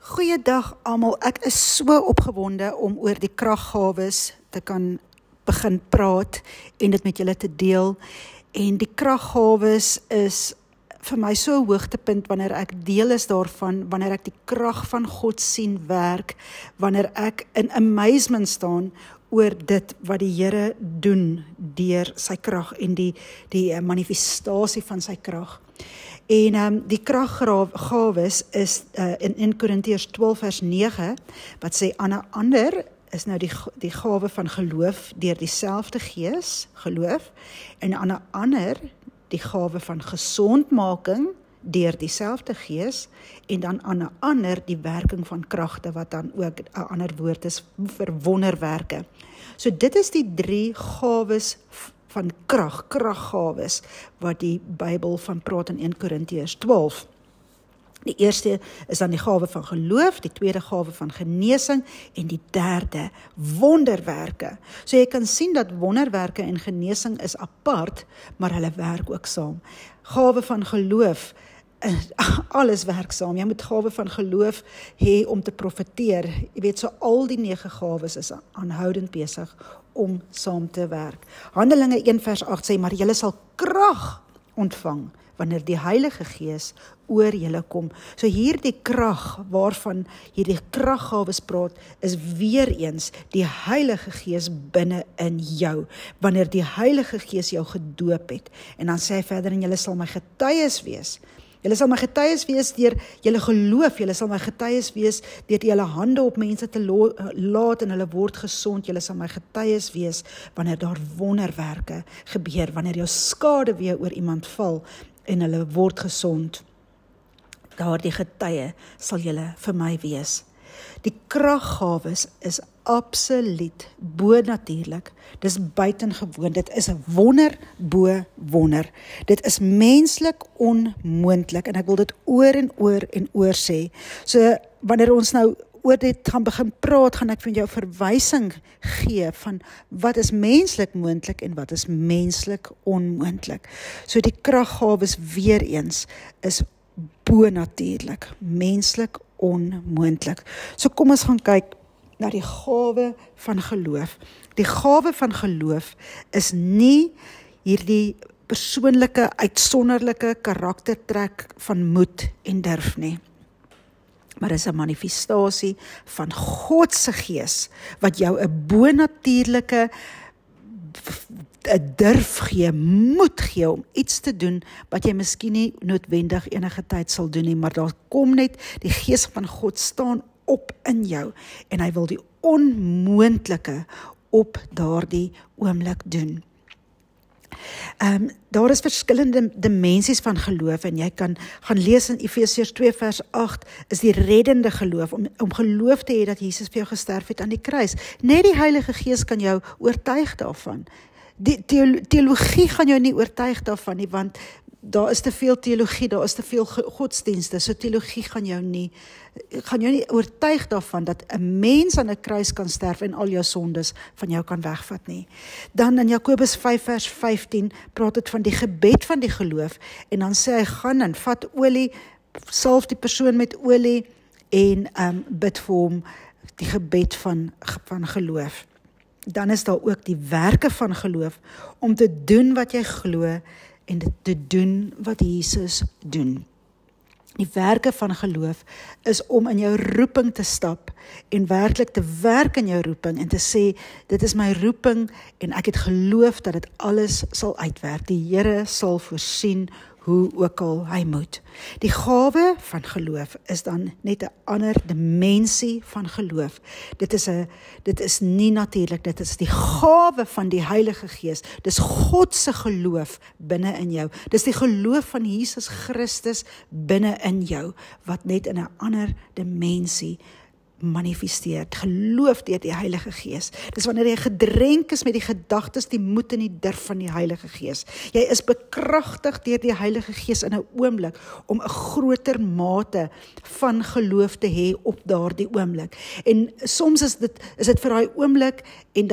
Goeiedag almal, ek is so opgewonde om oor die kraggawes te kan begin praat en dit met julle te deel. En die kraggawes is vir my so 'n hoogtepunt wanneer ek deel is daarvan, wanneer ek die krag van God sien werk, wanneer ek in amazement staan oor dit wat die Here doen deur sy krag en die manifestasie van sy krag. En die kraggawes is in 1 Korintiërs 12 vers 9, wat sê, aan 'n ander is nou die gawe van geloof deur dieselfde Gees, geloof, en aan 'n ander die gawe van gesondmaking deur dieselfde Gees, en dan aan 'n ander die werking van kragte, wat dan ook 'n ander woord is vir wonderwerke. So dit is die 3 gawes van kraggawes, wat die Bybel van praat in 1 Korintiërs 12. Die eerste is dan die gawe van geloof, die tweede gawe van genesing, en die derde, wonderwerke. So jy kan sien dat wonderwerke en genesing is apart, maar hulle werk ook saam. Gawe van geloof, alles werk saam. Jy moet gawe van geloof hê om te profeteer. Jy weet, so al die 9 gawes is aanhoudend besig om saam te werk. Handelinge 1 vers 8 sê, maar julle sal krag ontvang wanneer die Heilige Gees oor julle kom. So hierdie krag waarvan hierdie kraggawes praat, is weer eens die Heilige Gees binne in jou. Wanneer die Heilige Gees jou gedoop het. En dan sê hy verder, en julle sal my getuies wees. Julle sal my getuies wees deur julle geloof, julle sal my getuies wees deur julle hande op mense te laat en hulle word gesond, julle sal my getuies wees wanneer daar wonderwerke gebeur, wanneer jou skade weer oor iemand val en hulle word gesond. Daardie getuie sal julle vir my wees. Die kraggawes is absoluut bonatuurlik. Dis buitengewoon. Dit is 'n wonder bo wonder. Dit is menslik onmoontlik en ek wil dit oor en oor sê. So wanneer ons nou oor dit gaan begin praat, gaan ek vir jou verwysing gee van wat is menslik moontlik en wat is menslik onmoontlik. So die kraggawes weer eens is bonatuurlik, menslik onmoontlik. So kom ons gaan kyk na die gawe van geloof. Die gawe van geloof is nie hierdie persoonlike, uitsonderlike karaktertrek van moed en durf nie. Maar is 'n manifestasie van God se Gees, wat jou 'n bonatuurlike durf gee, moed gee om iets te doen, wat jy miskien nie noodwendig enige tyd sal doen nie, maar daar kom net die Gees van God staan op in jou, en hy wil die onmoontlike op daardie oomblik doen. Daar is verskillende dimensies van geloof, en jy kan gaan lees in Efesiërs 2 vers 8, is die reddende geloof, om geloof te hê dat Jesus vir jou gesterf het aan die kruis. Net die Heilige Gees kan jou oortuig daarvan. Die teologie gaan jou nie oortuig daarvan nie, want daar is te veel teologie, daar is te veel godsdienste, so teologie gaan jou nie oortuig daarvan dat 'n mens aan 'n kruis kan sterf en al jou sondes van jou kan wegvat nie. Dan in Jakobus 5 vers 15 praat dit van die gebed van die geloof, en dan sê hy, gaan en vat olie, salf die persoon met olie, en bid vir hom die gebed van geloof. Dan is daar ook die werke van geloof, om te doen wat jy glo, en te doen wat Jesus doen. Die werke van geloof is om in jou roeping te stap, en werklik te werk in jou roeping, en te sê, dit is my roeping, en ek het geloof dat dit alles sal uitwerk. Die Here sal voorsien hoe ook al hy moet. Die gawe van geloof is dan net 'n ander dimensie van geloof. Dit is nie natuurlik, dit is die gawe van die Heilige Gees. Dis God se geloof binne in jou. Dis die geloof van Jesus Christus binne in jou, wat net in 'n ander dimensie manifesteer. Geloof deur die Heilige Gees. Dis wanneer jy gedrenk is met die gedagtes, die moed en die durf van die Heilige Gees. Jy is bekragtig deur die Heilige Gees in 'n oomblik om 'n groter mate van geloof te hê op daardie oomblik. En soms is dit vir daai oomblik, en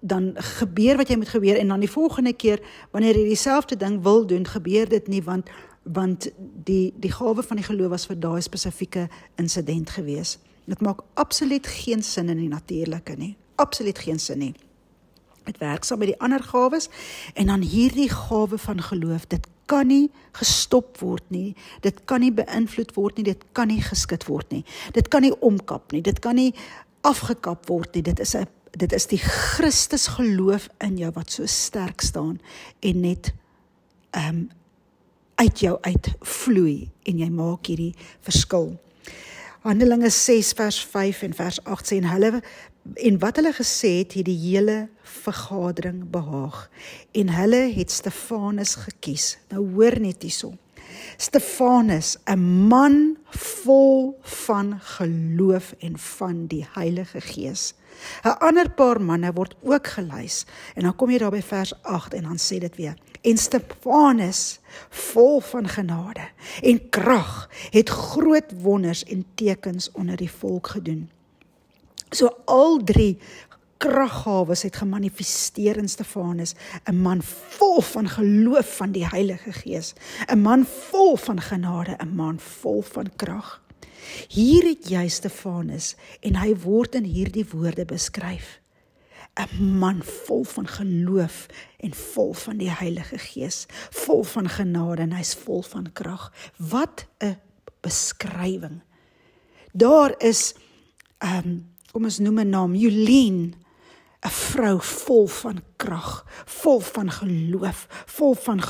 dan gebeur wat jy moet gebeur, en dan die volgende keer wanneer jy dieselfde ding wil doen, gebeur dit nie, want want die gawe van die geloof was vir daai spesifieke insident gewees. Dit maak absoluut geen sin in die natuurlike nie, absoluut geen sin nie. Het werk saam met die ander gawes, en dan hierdie gawe van geloof, dit kan nie gestop word nie, dit kan nie beïnvloed word nie, dit kan nie geskit word nie, dit kan nie omkap nie, dit kan nie afgekap word nie, dit is die Christus geloof in jou wat so sterk staan, en net uit jou uitvloei, en jy maak hierdie verskil. Handelinge 6 vers 5 en vers 8 sê, en wat hulle gesê het die hele vergadering behaag, en hulle het Stefanus gekies. Nou hoor net hierso. Stefanus, 'n man vol van geloof en van die Heilige Gees. 'n ander paar manne word ook gelys, en dan kom jy daar by vers 8, en dan sê dit weer, en Stefanus, vol van genade en krag, het groot wonders en tekens onder die volk gedoen. So al 3 kraggawes het gemanifesteer in Stefanus, 'n man vol van geloof van die Heilige Gees, 'n man vol van genade, 'n man vol van krag. Hier het jy Stefanus, en hy word in hierdie woorde beskryf, 'n man vol van geloof en vol van die Heilige Gees, vol van genade, en hy's vol van krag. Wat 'n beskrywing. Daar is, kom ons noem 'n naam, Jolien, 'n vrou vol van krag, vol van geloof, vol van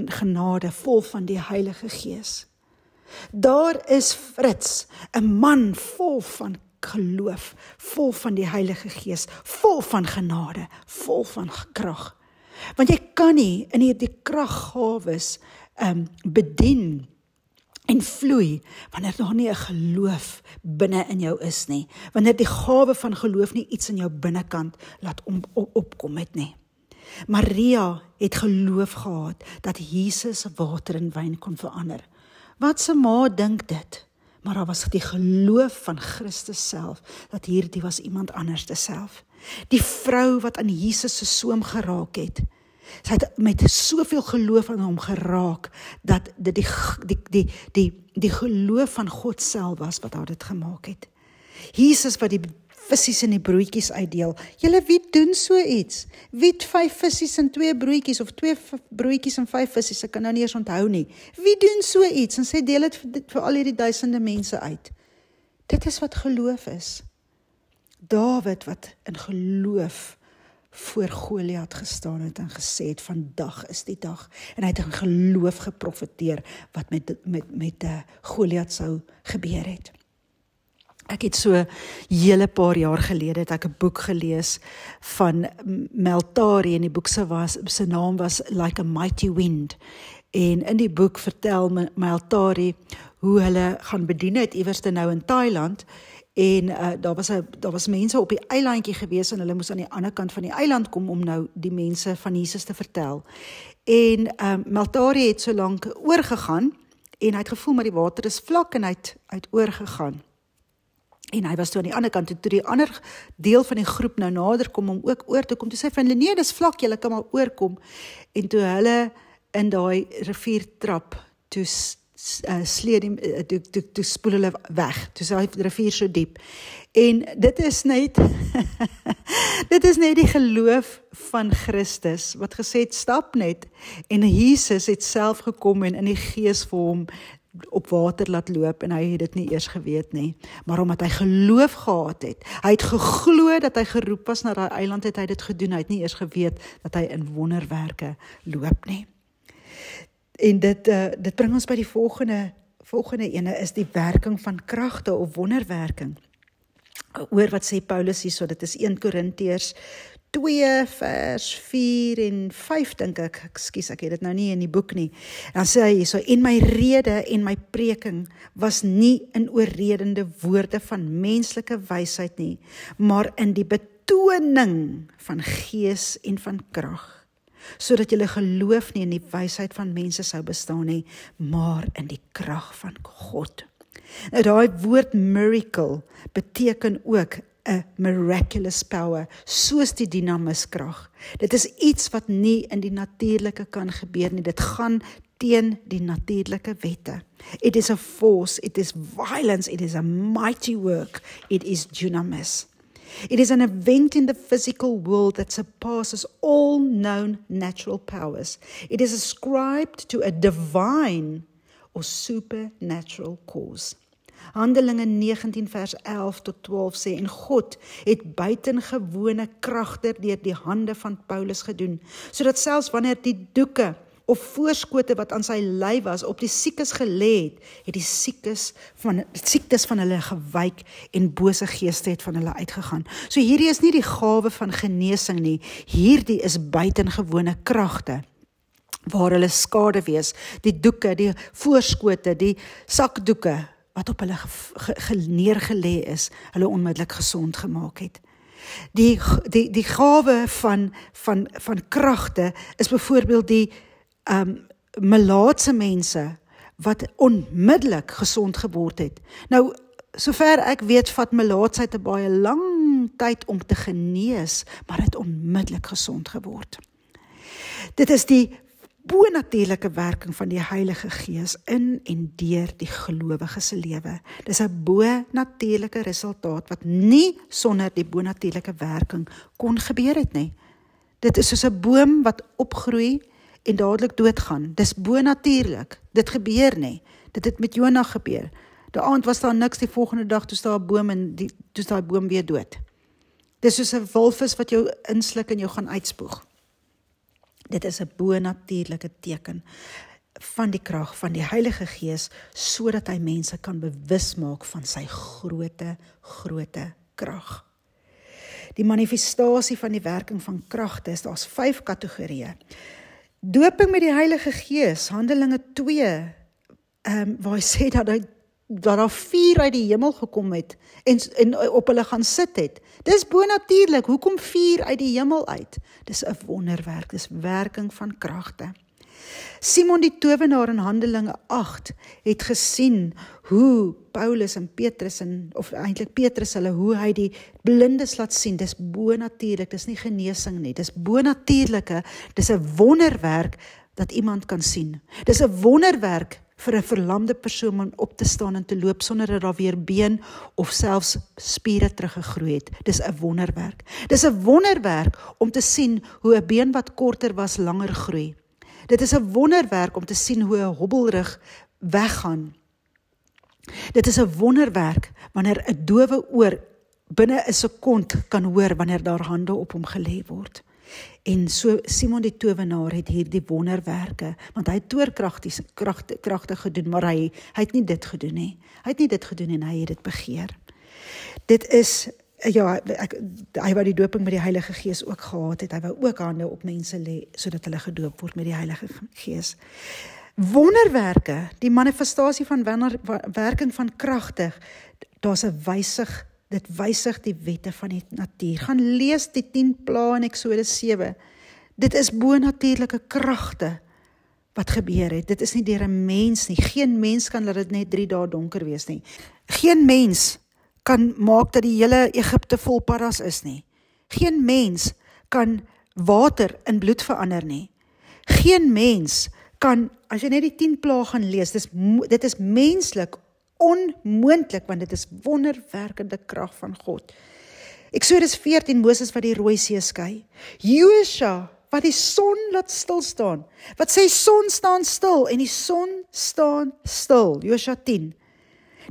genade, vol van die Heilige Gees. Daar is Fritz, 'n man vol van geloof, vol van die Heilige Gees, vol van genade, vol van krag. Want jy kan nie in hierdie kraggawes bedien en vloei, wanneer daar nie 'n geloof binne in jou is nie, wanneer die gawe van geloof nie iets in jou binnekant laat opkom het nie. Maria het geloof gehad, dat Jesus water in wyn kon verander. Wat se ma dink dit? Maar daar was die geloof van Christus self, dat hierdie was iemand anders self. Die vrou wat aan Jesus se soem geraak het, sy het met soveel geloof aan hom geraak, dat dit die geloof van God self was, wat haar dit gemaak het. Jesus wat die vissies en die broodjies uitdeel. Julle, wie doen so iets? Wie het 5 vissies en 2 broodjies, of 2 broodjies en 5 vissies, ek kan nou nie eens onthou nie. Wie doen so iets, en sê deel het vir al hierdie duisende mense uit? Dit is wat geloof is. David wat in geloof voor Goliat gestaan het en gesê het, vandag is die dag, en hy het in geloof geprofeteer, wat met Goliat sou gebeur het. Ek het so hele paar jaar gelede het ek 'n boek gelees van Meltari, en die boek se naam was Like a Mighty Wind. En in die boek vertel Meltari hoe hulle gaan bedien het iewerste nou in Thailand, en daar was mense op die eilandjie gewees, en hulle moes aan die ander kant van die eiland kom om nou die mense van Jesus te vertel. En Meltari het so lank oorgegaan, en hy het gevoel maar die water is vlak, en hy het oorgegaan. En hy was toe aan die ander kant, toe die ander deel van die groep nou nader kom om ook oor te kom, toe sê vir hulle, nee, dis vlak, julle kan maar oorkom. En toe hulle in daai rivier trap, toe spoel hulle weg, toe sy die rivier so diep. En dit is net dit is net die geloof van Christus, wat gesê het, stap net, en Jesus het self gekom en in die gees vir hom op water laat loop, en hy het dit nie eers geweet nie, maar omdat hy geloof gehad het, hy het geglo dat hy geroep was na daai eiland, het hy dit gedoen, hy het nie eers geweet dat hy in wonderwerke loop nie. En dit bring ons by die volgende ene, is die werking van kragte of wonderwerking. Oor wat sê Paulus hier, so dit is 1 Korintiërs 2 vers 4 en 5 dink ek, ekskuus, ek het dit nou nie in die boek nie. Dan sê hy so, en my rede en my preking was nie in oorredende woorde van menslike wysheid nie, maar in die betoning van gees en van krag, sodat julle geloof nie in die wysheid van mense sou bestaan nie, maar in die krag van God. Nou daai woord miracle beteken ook 'n miraculous power, soos die dinamiskrag. Dit is iets wat nie in die natuurlike kan gebeur nie, dit gaan teen die natuurlike wette. It is a force, it is violence, it is a mighty work, it is dunamis. It is an event in the physical world that surpasses all known natural powers. It is ascribed to a divine or supernatural cause. Handelinge 19 vers 11 tot 12 sê, en God het buitengewone kragte deur die hande van Paulus gedoen, sodat selfs wanneer die doeke of voorskote wat aan sy lyf was op die siekes gelê het, het die siektes van hulle gewyk en bose geeste het van hulle uitgegaan. So hierdie is nie die gawe van genesing nie, hierdie is buitengewone kragte, waar hulle skade wees, die doeke, die voorskote, die sakdoeke, wat op hulle neergelê is, hulle onmiddellik gesond gemaak het. Die gawe van kragte is byvoorbeeld die melaatse mense wat onmiddellik gesond geword het. Nou, sover ek weet, vat melaatsheid 'n baie lang tyd om te genees, maar het onmiddellik gesond geword. Dit is die bonatuurlike werking van die Heilige Gees in en deur die gelowige se lewe. Dis 'n bonatuurlike resultaat wat nie sonder die bonatuurlike werking kon gebeur het nie. Dit is soos 'n boom wat opgroei en dadelik doodgaan. Dis bonatuurlik. Dit gebeur nie. Dit het met Jonah gebeur. Die aand was daar niks, die volgende dag toe daar 'n boom en toe is daai boom weer dood. Dis soos 'n walvis wat jou insluk en jou gaan uitspoeg. Dit is 'n bonatuurlike teken van die krag van die Heilige Gees, sodat hy mense kan bewus maak van sy groot krag. Die manifestasie van die werking van kragte is, daar's 5 kategorieë. Doping met die Heilige Gees, Handelinge 2, waar hy sê dat daar 4 uit die hemel gekom het en op hulle gaan sit het. Dis bonatuurlik, hoekom 4 uit die hemel uit? Dis 'n wonderwerk, dis werking van kragte. Simon die towenaar in Handelinge 8 het gesien hoe Paulus en Petrus, of eintlik Petrus hulle, hoe hy die blindes laat sien. Dis bonatuurlik, dis nie genesing nie, dis bonatuurlike, dis 'n wonderwerk dat iemand kan sien. Dis 'n wonderwerk vir 'n verlamde persoon om op te staan en te loop sonder dat daar weer been of selfs spiere teruggegroei het. Dis 'n wonderwerk. Dis 'n wonderwerk om te sien hoe 'n been wat korter was langer groei. Dit is 'n wonderwerk om te sien hoe 'n hobbelrug weggaan. Dit is 'n wonderwerk wanneer 'n dowe oor binne 'n sekond kan hoor wanneer daar hande op hom gelê word. En so Simon die towenaar het hierdie wonderwerke, want hy het toorkragtig gedoen, maar hy het nie dit gedoen nie. Hy het nie dit gedoen en hy het dit begeer. Dit is, ja, hy wou die doping met die Heilige Gees ook gehad het, hy wou ook hande op mense lê, sodat hulle gedoop word met die Heilige Gees. Wonderwerke, die manifestasie van werking van kragtig, daar's 'n wysig, dit wysig die wette van die natuur. Gaan lees die 10 plaae in Eksodus 7. Dit is bonatuurlike kragte wat gebeur het. Dit is nie deur 'n mens nie. Geen mens kan laat dit net 3 dae donker wees nie. Geen mens kan maak dat die hele Egipte vol paddas is nie. Geen mens kan water in bloed verander nie. Geen mens kan, as jy net die 10 plaae gaan lees, dit is menslik onmoontlik, want dit is wonderwerkende krag van God. Eksodus 14, Moses wat die Rooi See skei. Josua wat die son laat stilstaan, wat sê son staan stil, en die son staan stil. Josua 10.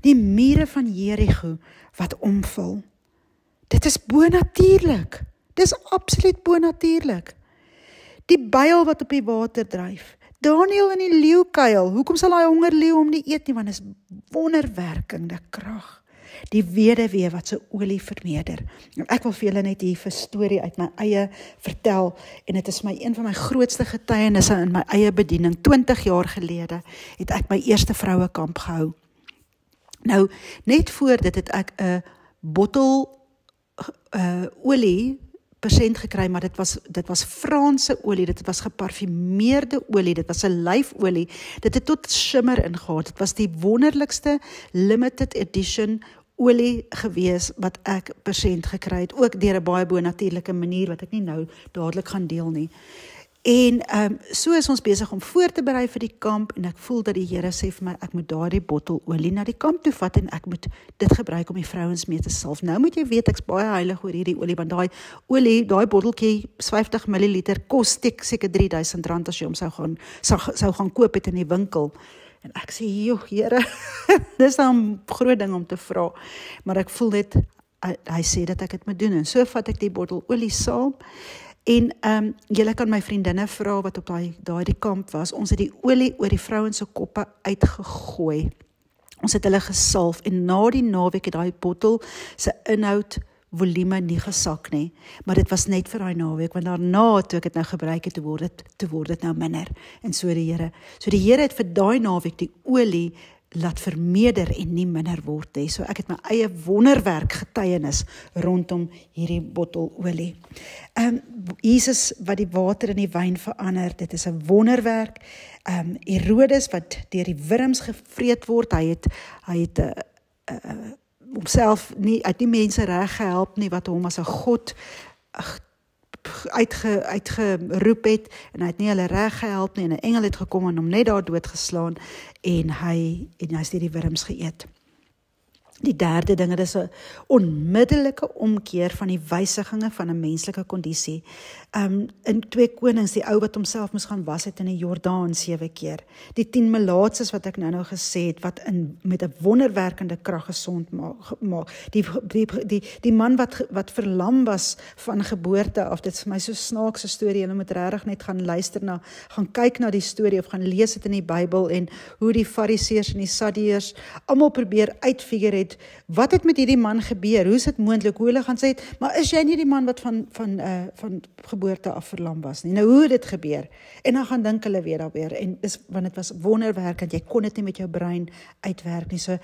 Die mure van Jerigo wat omval. Dit is bonatuurlik. Dit is absoluut bonatuurlik. Die byl wat op die water dryf. Daniël in die leeukuil, hoekom sal hy hongerleeu om nie eet nie, want is wonderwerkende krag. Die weduwee wat sy olie vermeerder. En ek wil vir julle net hier 'n storie uit my eie vertel, en dit is my een van my grootste getuienisse in my eie bediening. 20 jaar gelede het ek my eerste vrouekamp gehou. Nou, net voor dit het ek 'n bottel olie persent gekry, maar dit was Franse olie, dit was geparfumeerde olie, dit was 'n lyfolie, dit het tot shimmer ingehaat. Dit was die wonderlikste limited edition olie gewees wat ek persent gekry het, ook deur 'n baie bonatuurlike manier wat ek nie nou dadelik gaan deel nie. En so is ons besig om voor te berei vir die kamp en ek voel dat die Here sê vir my, ek moet daardie bottel olie na die kamp toe vat en ek moet dit gebruik om die vrouens mee te salf. Nou moet jy weet, ek's baie heilig oor hierdie olie, want daai olie, daai botteltjie, 50 ml, kos seker R3,000 as jy hom sou gaan koop het in die winkel. En ek sê, joh, Here, dis nou 'n groot ding om te vra. Maar ek voel net, hy sê dat ek dit moet doen. En so vat ek die bottel olie saam. En julle kan my vriendinne vra wat op daai kamp was. Ons het die olie oor die vrouens se koppe uitgegooi. Ons het hulle gesalf en na die naweek het daai bottel se inhoud volume nie gesak nie, maar dit was net vir daai naweek, want daarna toe ek dit nou gebruik het, toe word dit nou minder. En so die Here het vir daai naweek die olie laat vermeerder en nie minder word nie. So ek het my eie wonderwerk getuienis rondom hierdie bottel olie. Jesus wat die water in die wyn verander, dit is 'n wonderwerk. Herodes wat deur die wurms gevreet word, hy het homself uit die mense reg gehelp nie, wat hom as 'n God uitgeroep het, en hy het nie hulle reg gehelp nie, en 'n engel het gekom en hom net daar doodgeslaan, en hy is deur die wurms geëet. Die derde ding, dit is 'n onmiddellike omkeer van die wysiginge van 'n menslike kondisie. In 2 Konings, die ou wat homself moes gaan was het in die Jordaan 7 keer. Die 10 melaatses wat ek nou gesê het, wat met 'n wonderwerkende krag gesond maak. Die man wat verlam was van geboorte af, dit is vir my so snaakse storie, en jy moet regtig net gaan kyk na die storie, of gaan lees dit in die Bybel, en hoe die Fariseërs en die Sadduseërs almal probeer uitfigure het, wat het met hierdie man gebeur, hoe is dit moontlik, hoe hulle gaan sê, maar is jy nie die man wat van geboorte af verlam was nie, nou hoe het dit gebeur, en dan gaan dink hulle weer daaroor, en want dit was wonderwerk, en jy kon dit nie met jou brein uitwerk nie, so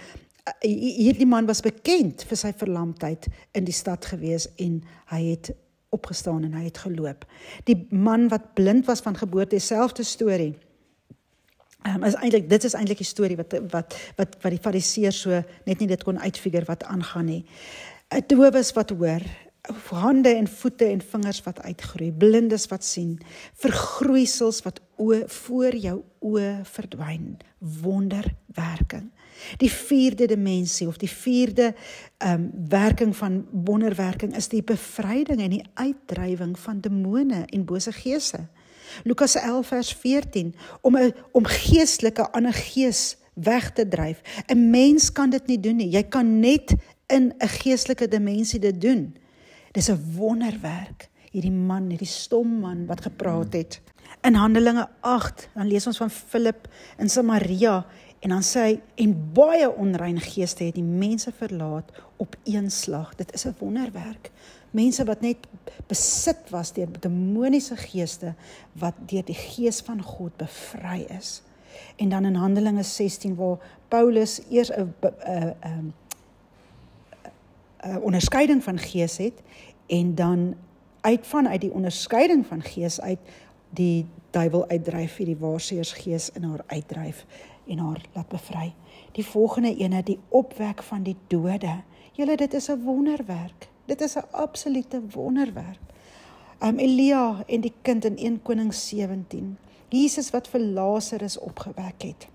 hierdie man was bekend vir sy verlamdheid in die stad gewees, en hy het opgestaan en hy het geloop. Die man wat blind was van geboorte, dieselfde storie. Dit is eintlik die storie wat die Fariseërs so net nie dit kon uitfigure wat aangaan nie. Dowes wat hoor, hande en voete en vingers wat uitgroei, blindes wat sien, vergroeisels wat voor jou oë verdwyn, wonderwerking. Die 4de dimensie, of die 4de werking van wonderwerking, is die bevryding en die uitdrywing van demone en bose geeste. Lukas 11 vers 14, om geestelike ander gees weg te dryf. 'n Mens kan dit nie doen nie, jy kan net in 'n geestelike dimensie dit doen. Dis 'n wonderwerk, hierdie stom man wat gepraat het. In Handelinge 8, dan lees ons van Filip in Samaria, en dan sê hy, en baie onrein geeste het die mense verlaat op een slag. Dit is 'n wonderwerk. Mense wat net besit was deur demoniese geeste, wat deur die gees van God bevry is. En dan in Handelinge 16, waar Paulus eers 'n onderskeiding van gees het, en dan vanuit die onderskeiding van gees uit, die duiwel uitdryf, die waarsêersgees in haar uitdryf, en haar laat bevry. Die volgende ene, die opwek van die dode. Julle, dit is 'n wonderwerk. Dit is 'n absolute wonderwerk. Elia en die kind in 1 Konings 17. Jesus wat vir Lazarus opgewek het.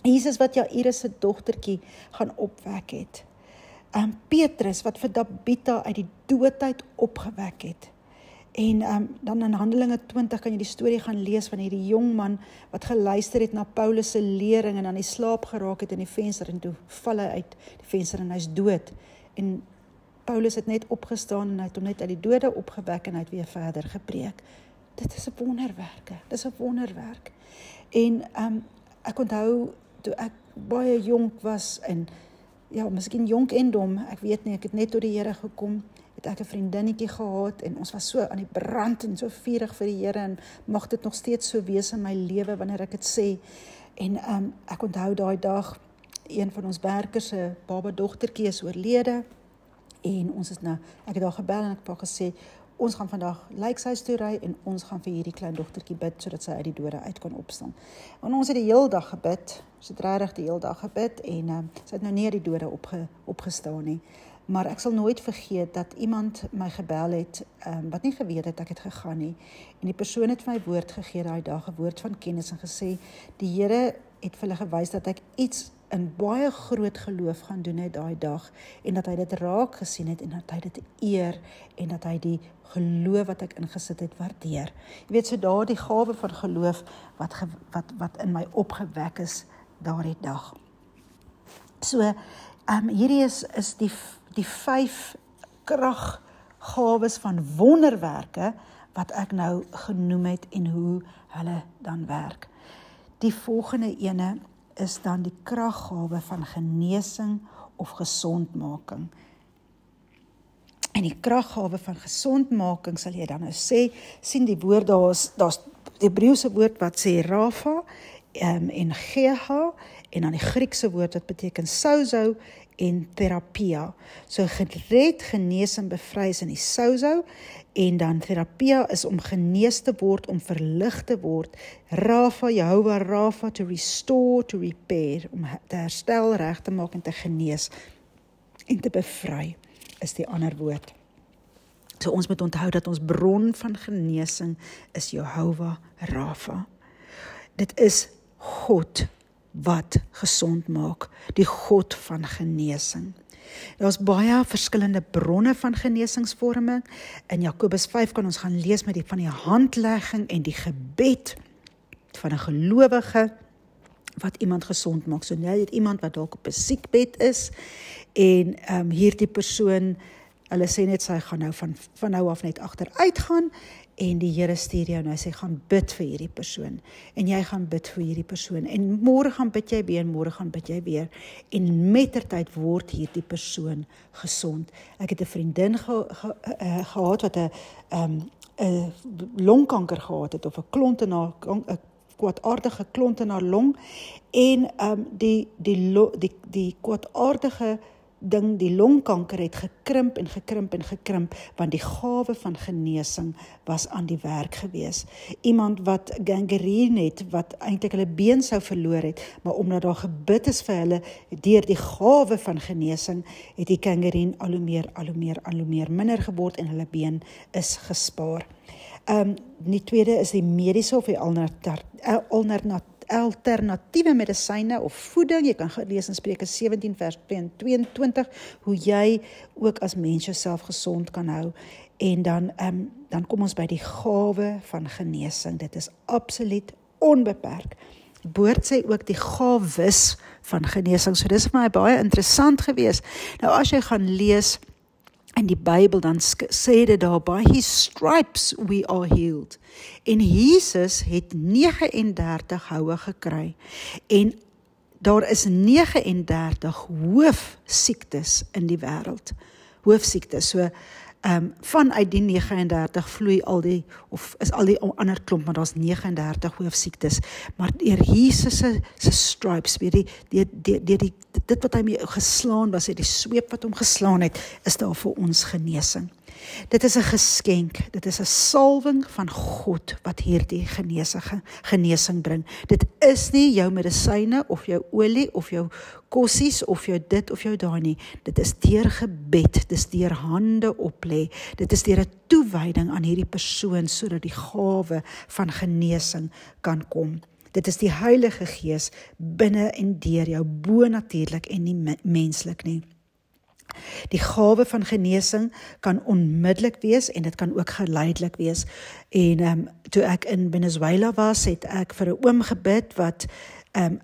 Jesus wat Jairus se dogtertjie gaan opwek het. Petrus wat vir Tabitha uit die doodheid opgewek het. En dan in Handelinge 20 kan jy die storie gaan lees van hierdie jong man wat geluister het na Paulus se lering en aan die slaap geraak het in die venster, en toe val hy uit die venster en hy's dood. En Paulus het net opgestaan en hy het hom net uit die dode opgewek en hy het weer verder gepreek. Dit is 'n wonderwerk. Dit is 'n wonderwerk. En ek onthou toe ek baie jonk was, en ja, miskien jonk en dom, ek weet nie, ek het net tot die Here gekom, het ek 'n vriendinnetjie gehad, en ons was so aan die brand en so vurig vir die Here, en mag dit nog steeds so wees in my lewe wanneer ek dit sê. En ek onthou daai dag, een van ons werkers se baba dogtertjie is oorlede, en ons is nou, ek het daar gebel en ek het haar gesê, ons gaan vandag lijkhuis toe ry, en ons gaan vir hierdie klein dogtertjie bid, sodat sy uit die dode uit kan opstaan. En ons het die heel dag gebid, ons het regtig die heel dag gebid, en sy het nou nie uit die dode opgestaan nie. Maar ek sal nooit vergeet dat iemand my gebel het, wat nie geweet het ek het gegaan nie. En die persoon het my woord gegee daai dag, 'n woord van kennis en gesê, die Here het vir hulle gewys dat ek iets in baie groot geloof gaan doen het daai dag, en dat hy dit raak gesien het, en dat hy dit eer, en dat hy die geloof wat ek ingesit het waardeer. Jy weet, so daar die gawe van geloof wat in my opgewek is daardie dag. So, hierdie is die 5 kraggawes van wonderwerke wat ek nou genoem het en hoe hulle dan werk. Die volgende ene is dan die kraggawe van genesing of gesondmaking. En die kraggawe van gesondmaking sal jy dan nou sien die woord, daar's die Hebreëse woord wat sê Rafa, en Geha, en dan die Griekse woord wat beteken sozo en therapia. So gered, genees en bevry is in die sozo, en dan therapia is om genees te word, om verlig te word. Rafa, Jehovah Rafa, to restore, to repair, om te herstel, reg te maak en te genees en te bevry, is die ander woord. So ons moet onthou dat ons bron van genesing is Jehovah Rafa. Dit is God wat gesond maak, die God van genesing. Daar's baie verskillende bronne van genesingsvorming. In Jakobus 5 kan ons gaan lees met van die handlegging en die gebed van 'n gelowige wat iemand gesond maak. So nou het iemand wat dalk op 'n siekbed is, en hierdie persoon, hulle sê net sy gaan nou van nou af net agteruit gaan, en die Here stuur jou nou, hy sê gaan bid vir hierdie persoon, en jy gaan bid vir hierdie persoon, en môre gaan bid jy weer, en môre gaan bid jy weer, en mettertyd word hierdie persoon gesond. Ek het 'n vriendin gehad wat 'n longkanker gehad het, of 'n klont in haar, 'n kwaadaardige klont in haar long, en die kwaadaardige ding, die longkanker het gekrimp en gekrimp en gekrimp, want die gawe van genesing was aan die werk gewees. Iemand wat gangreen het, wat eintlik hulle been sou verloor het, maar omdat daar gebid is vir hulle, deur die gawe van genesing, het die gangreen al hoe meer minder geword, en hulle been is gespaar. Die tweede is die mediese of die alternatiewe medisyne of voeding. Jy kan lees in Spreuke 17 vers 22, hoe jy ook as mens jouself gesond kan hou. En dan kom ons by die gawe van genesing. Dit is absoluut onbeperk. Die woord sê ook die gawes van genesing. So dis vir my baie interessant gewees. Nou as jy gaan lees in die Bybel, dan sê dit daar, by his stripes we are healed. En Jesus het 39 houe gekry. En daar is 39 hoofsiektes in die wêreld. Hoofsiektes. So vanuit die 39 vloei is al die ander klomp, maar daar's 39 hoofsiektes. Maar deur Jesus se stripes, dit wat hy mee geslaan was, die sweep wat hom geslaan het, is daar vir ons genesing. Dit is 'n geskenk, dit is 'n salwing van God wat hierdie genesing bring. Dit is nie jou medisyne of jou olie of jou kossies of jou dit of jou daai nie. Dit is deur gebed, dit is deur hande oplê, dit is deur 'n toewyding aan hierdie persoon sodat die gawe van genesing kan kom. Dit is die Heilige Gees binne en deur jou, bo natuurlik en nie menslik nie. Die gawe van genesing kan onmiddellik wees en dit kan ook geleidelik wees. En toe ek in Venezuela was, het ek vir 'n oom gebid wat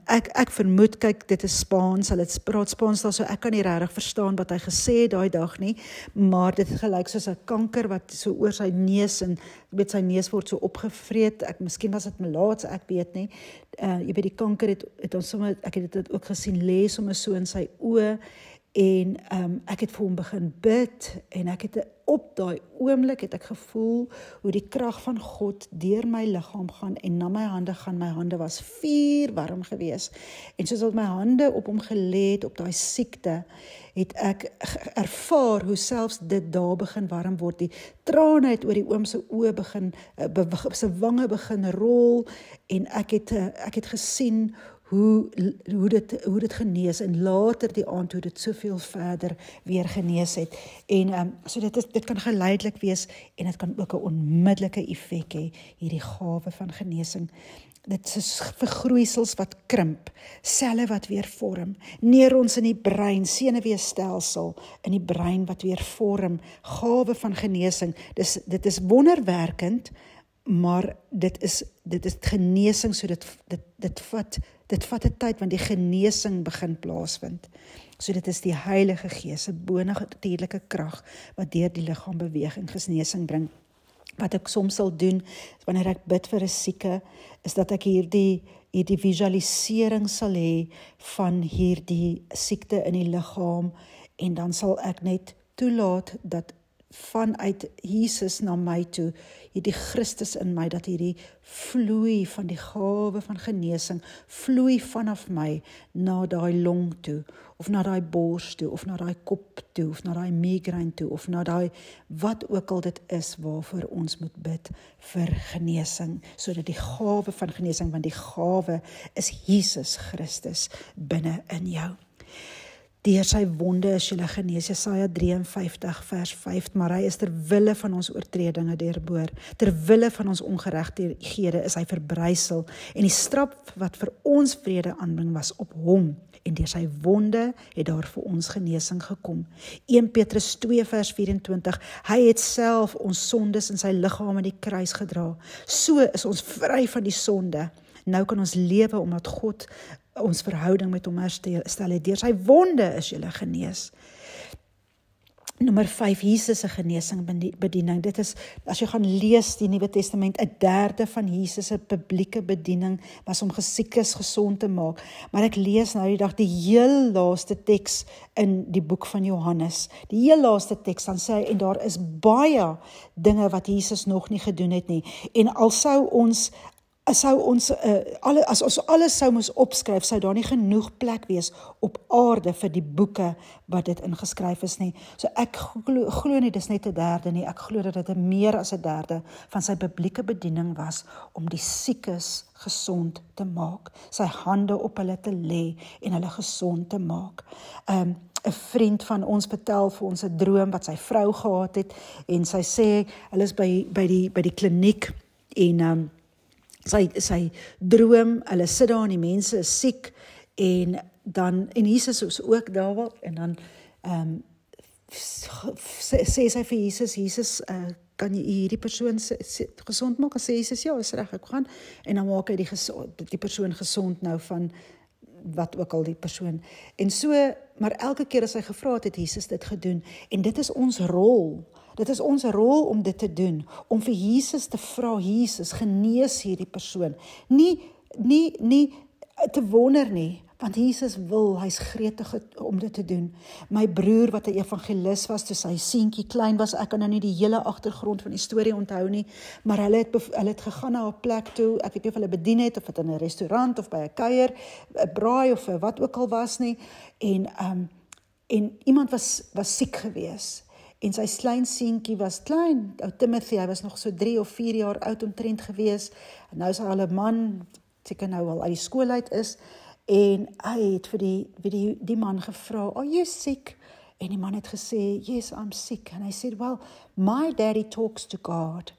ek vermoed, kyk, dit is Spaans, hulle praat Spaans daar, so ek kan nie regtig verstaan wat hy gesê het daai dag nie, maar dit het gelyk soos 'n kanker wat so oor sy neus, en weet sy neus word so opgevreet. Miskien was dit melaats, ek weet nie. Jy weet die kanker het ons sommer, ek het dit ook gesien lê sommer so in sy oë. En ek het vir hom begin bid, en ek het op daai oomblik het ek gevoel hoe die krag van God deur my liggaam gaan en na my hande gaan. My hande was vuurwarm gewees, en soos wat my hande op hom gelê het op daai siekte, het ek ervaar hoe selfs dit daar begin warm word. Die trane het oor die oom se oë begin, sy wange begin rol, en ek het gesien hoe dit genees en later die aand hoe dit soveel verder weer genees het. En so dit kan geleidelik wees en dit kan ook 'n onmiddellike effek hê, hierdie gawe van genesing. Dit is vergroeisels wat krimp, selle wat weer vorm, neurons in die brein, senuweestelsel in die brein wat weer vorm, gawe van genesing. Dit is wonderwerkend, maar dit is genesing, so dit vat 'n tyd, want die genesing begin plaasvind. So dit is die Heilige Gees, 'n bonatuurlike krag, wat deur die liggaam beweeg en genesing bring. Wat ek soms sal doen, wanneer ek bid vir 'n sieke, is dat ek hierdie visualisering sal hê van hierdie siekte in die liggaam, en dan sal ek net toelaat dat vanuit Jesus na my toe, hierdie Christus in my, dat hierdie vloei van die gawe van genesing, vloei vanaf my na daai long toe, of na daai bors toe, of na daai kop toe, of na daai migraine toe, of na daai, wat ook al dit is, waarvoor ons moet bid vir genesing, sodat die gawe van genesing, want die gawe is Jesus Christus binne in jou. Deur sy wonde is julle genees, Jesaja 53 vers 5, maar hy is ter wille van ons oortredinge deurboor, ter wille van ons ongeregtighede is hy verbrysel, en die straf wat vir ons vrede aanbring was op hom, en deur sy wonde het daar vir ons genesing gekom. 1 Petrus 2 vers 24, hy het self ons sondes in sy liggaam aan die kruis gedra, so is ons vry van die sonde. Nou kan ons lewe omdat God ons verhouding met hom herstel het. Deur sy wonde is julle genees. Nommer 5, Jesus se genesing bediening. Dit is, as jy gaan lees die Nuwe Testament, 1/3 van Jesus se publieke bediening was om gesiekes gesond te maak. Maar ek lees nou die dag die heel laaste teks in die boek van Johannes. Die heel laaste teks, dan sê hy, en daar is baie dinge wat Jesus nog nie gedoen het nie. En al sou ons as ons alles sou moes opskryf, sou daar nie genoeg plek wees op aarde vir die boeke wat dit ingeskryf is nie. So ek glo nie, dis net 1/3 nie, ek glo dat dit meer as 1/3 van sy publieke bediening was, om die siekes gesond te maak, sy hande op hulle te lê en hulle gesond te maak. 'n vriend van ons vertel vir ons 'n droom wat sy vrou gehad het, en sy sê, hulle is by die kliniek, en sy droom, hulle sit daar en die mense is siek, en Jesus is ook daar, en dan sê sy vir Jesus, kan jy hierdie persoon gesond maak? En sê Jesus, ja, is reg, ek gaan, en dan maak hy die persoon gesond nou van wat ook al die persoon, en so, maar elke keer as hy gevra het Jesus dit gedoen, en dit is ons rol. Dit is ons rol om dit te doen, om vir Jesus te vra, Jesus, genees hierdie persoon. Nie te wonder nie, want Jesus wil, hy's gretig om dit te doen. My broer wat 'n evangelis was, toe sy seentjie klein was, ek kan nou nie die hele agtergrond van die storie onthou nie, maar hulle het gegaan na 'n plek toe, ek weet nie of hulle bedien het, of dit in 'n restaurant, of by 'n kuier, 'n braai, of wat ook al was nie, en iemand was siek gewees, en sy klein seentjie was klein, ou Timothy, hy was nog so 3 of 4 jaar oud omtrent gewees, en nou is hy al 'n man, seker nou al uit die skool uit is, en hy het vir die man gevra, are you sick? En die man het gesê, yes, I'm sick. And I said, well, my daddy talks to God,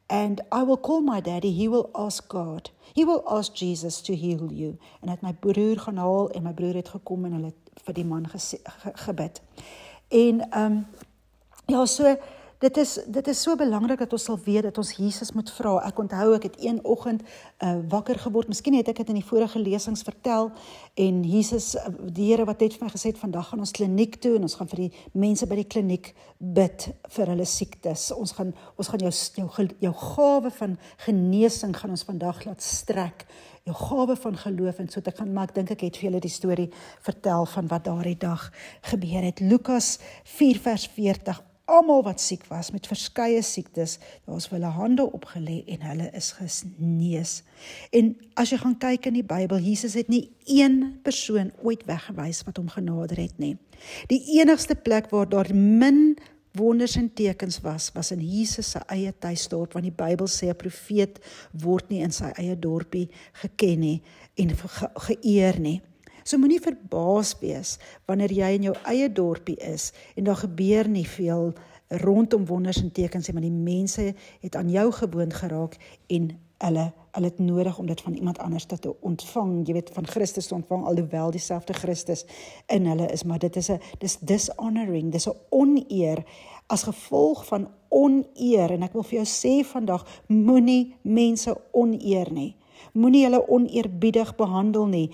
and I will call my daddy, he will ask God, he will ask Jesus to heal you. En het my broer gaan haal, en my broer het gekom, en hulle het vir die man gebid. En ja, so, dit is so belangrik dat ons sal weet, dat ons Jesus moet vra. Ek onthou, ek het een oggend wakker geword, miskien het ek dit in die vorige lesings vertel, en Jesus, die Here wat het vir my gesê, vandag gaan ons kliniek toe, en ons gaan vir die mense by die kliniek bid vir hulle siektes. Ons gaan jou gawe van genesing gaan ons vandag laat strek, jou gawe van geloof, en so te gaan, maar ek dink ek het vir julle die storie vertel van wat daardie dag gebeur het. Lukas 4 vers 40, almal wat siek was met verskeie siektes, daar is vir hulle hande opgelê en hulle is genees. En as jy gaan kyk in die Bybel, Jesus het nie een persoon ooit weggewys wat hom genader het nie. Die enigste plek waar daar min wonders en tekens was in Jesus se eie tuisdorp, want die Bybel sê 'n profeet word nie in sy eie dorpie geken nie en geëer nie. So moenie verbaas wees wanneer jy in jou eie dorpie is en daar gebeur nie veel rondom wonders en tekens, maar die mense het aan jou gewoond geraak en hulle het nodig om dit van iemand anders te ontvang, jy weet, van Christus te ontvang, alhoewel dieselfde Christus in hulle is, maar dis dishonoring, dis 'n oneer, as gevolg van oneer, en ek wil vir jou sê vandag, moenie mense oneer nie, moenie hulle oneerbiedig behandel nie,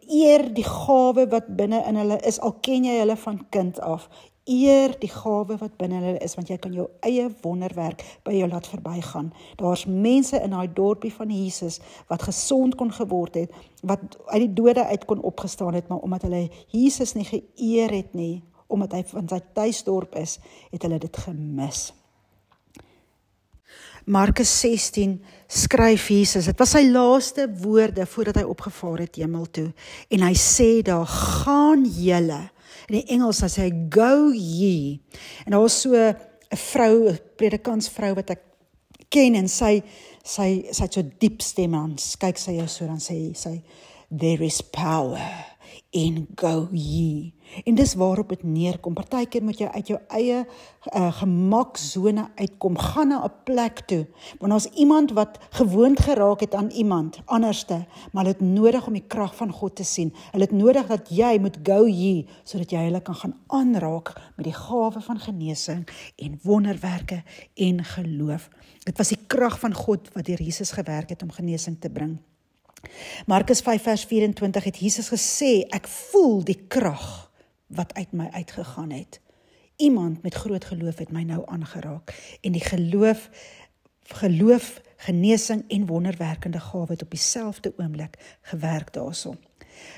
eer die gawe wat binne in hulle is, al ken jy hulle van kind af, eer die gawe wat binne hulle is, want jy kan jou eie wonderwerk by jou laat verbygaan. Daar's mense in daai dorpie van Jesus wat gesond kon geword het, wat uit die dode uit kon opgestaan het, maar omdat hulle Jesus nie geëer het nie, omdat hy van sy tuisdorp is, het hulle dit gemis. Markus 16 skryf Jesus, dit was sy laaste woorde voordat hy opgevaar het hemel toe, en hy sê daar, gaan julle. In die Engels dan sê hy, go ye. En daar was so 'n vrou, 'n predikantsvrou wat ek ken, en sy het so diep stem, en kyk sy jou so, dan sê sy, there is power in go ye. En dis waarop het neerkom. Partykeer moet jy uit jou eie gemaksone uitkom, gaan na 'n plek toe, want daar's iemand wat gewoond geraak het aan iemand anderste, maar hulle het nodig om die krag van God te sien. Hulle het nodig dat jy moet go ye, sodat jy hulle kan gaan aanraak met die gawe van genesing en wonderwerke en geloof. Dit was die krag van God wat deur Jesus gewerk het om genesing te bring. Markus 5 vers 24 het Jesus gesê, ek voel die krag wat uit my uitgegaan het. Iemand met groot geloof het my nou aangeraak, en die geloof, genesing en wonderwerkende gawe het op dieselfde oomblik gewerk daarso.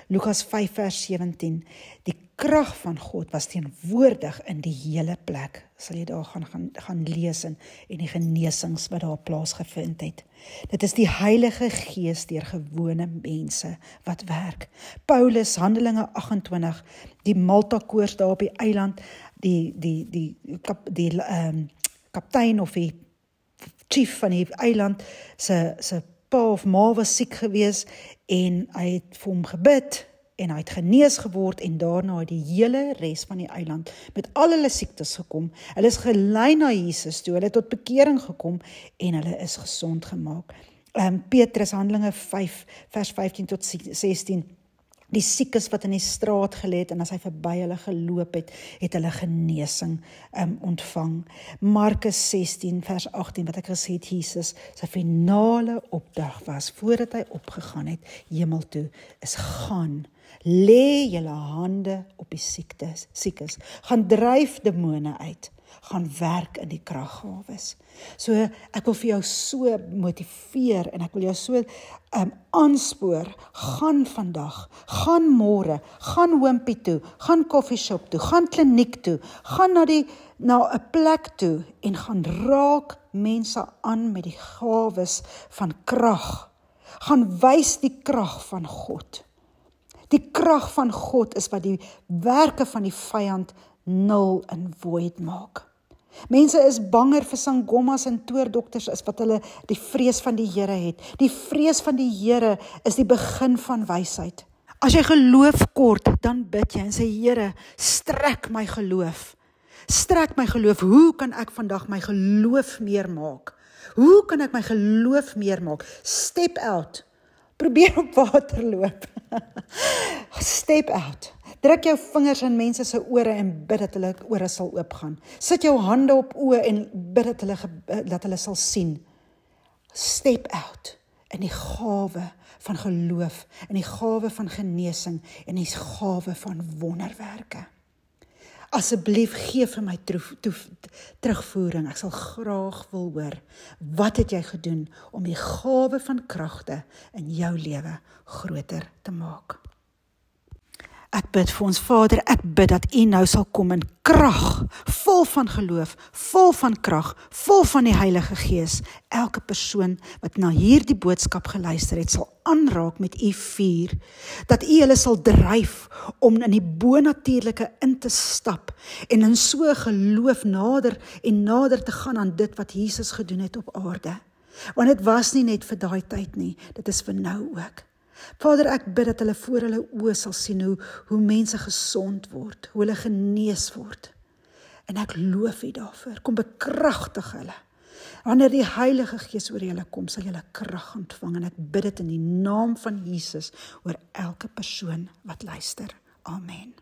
Lukas 5 vers 17, die krag van God was teenwoordig in die hele plek. Sal jy daar gaan lees en die genesings wat daar plaasgevind het. Dit is die Heilige Gees deur gewone mense wat werk. Paulus, Handelinge 28, die Malta-koors daar op die eiland, die kaptein of die chief van die eiland, sy pa of ma was siek gewees, en hy het vir hom gebid, en hy het genees geword, en daarna het die hele res van die eiland met al hulle siektes gekom. Hulle is gelei na Jesus toe, hulle het tot bekering gekom, en hulle is gesond gemaak. Petrus, Handelinge 5, vers 15 tot 16, die siekes wat in die straat gelê het, en as hy verby hulle geloop het, het hulle genesing ontvang. Markus 16 vers 18, wat ek gesê het, Jesus, sy finale opdrag was, voordat hy opgegaan het, hemel toe, is gaan, lê julle hande op die siekes, gaan dryf demone uit, gaan werk in die kraggawes. So, ek wil vir jou so motiveer, en ek wil jou so aanspoor, gaan vandag, gaan môre, gaan hoompie toe, gaan koffieshop toe, gaan kliniek toe, gaan na 'n plek toe, en gaan raak mense aan met die gawes van krag. Gaan wys die krag van God. Die krag van God is wat die werke van die vyand nul en void maak. Mense is banger vir sangomas en toordokters as wat hulle die vrees van die Here het. Die vrees van die Here is die begin van wysheid. As jy geloof kort, dan bid jy en sê, Here, strek my geloof. Strek my geloof. Hoe kan ek vandag my geloof meer maak? Hoe kan ek my geloof meer maak? Step out. Probeer op water loop. Step out. Druk jou vingers in mense se ore en bid dat hulle ore sal oopgaan. Sit jou hande op oë en bid dat hulle sal sien. Step out in die gawe van geloof, in die gawe van genesing, en die gawe van wonderwerke. Asseblief gee vir my terugvoering. Ek sal graag wil hoor, wat het jy gedoen om die gawe van kragte in jou lewe groter te maak? Ek bid vir ons Vader, ek bid dat U nou sal kom in krag, vol van geloof, vol van krag, vol van die Heilige Gees. Elke persoon wat na hierdie boodskap geluister het, sal aanraak met U vuur. Dat U hulle sal dryf om in die bonatuurlike in te stap en in so geloof nader en nader te gaan aan dit wat Jesus gedoen het op aarde. Want dit was nie net vir daai tyd nie, dit is vir nou ook. Vader, ek bid dat hulle voor hulle oë sal sien hoe mense gesond word, hoe hulle genees word. En ek loof U daarvoor, kom bekragtig hulle. Wanneer die Heilige Gees oor julle kom, sal julle krag ontvang en ek bid dit in die naam van Jesus oor elke persoon wat luister. Amen.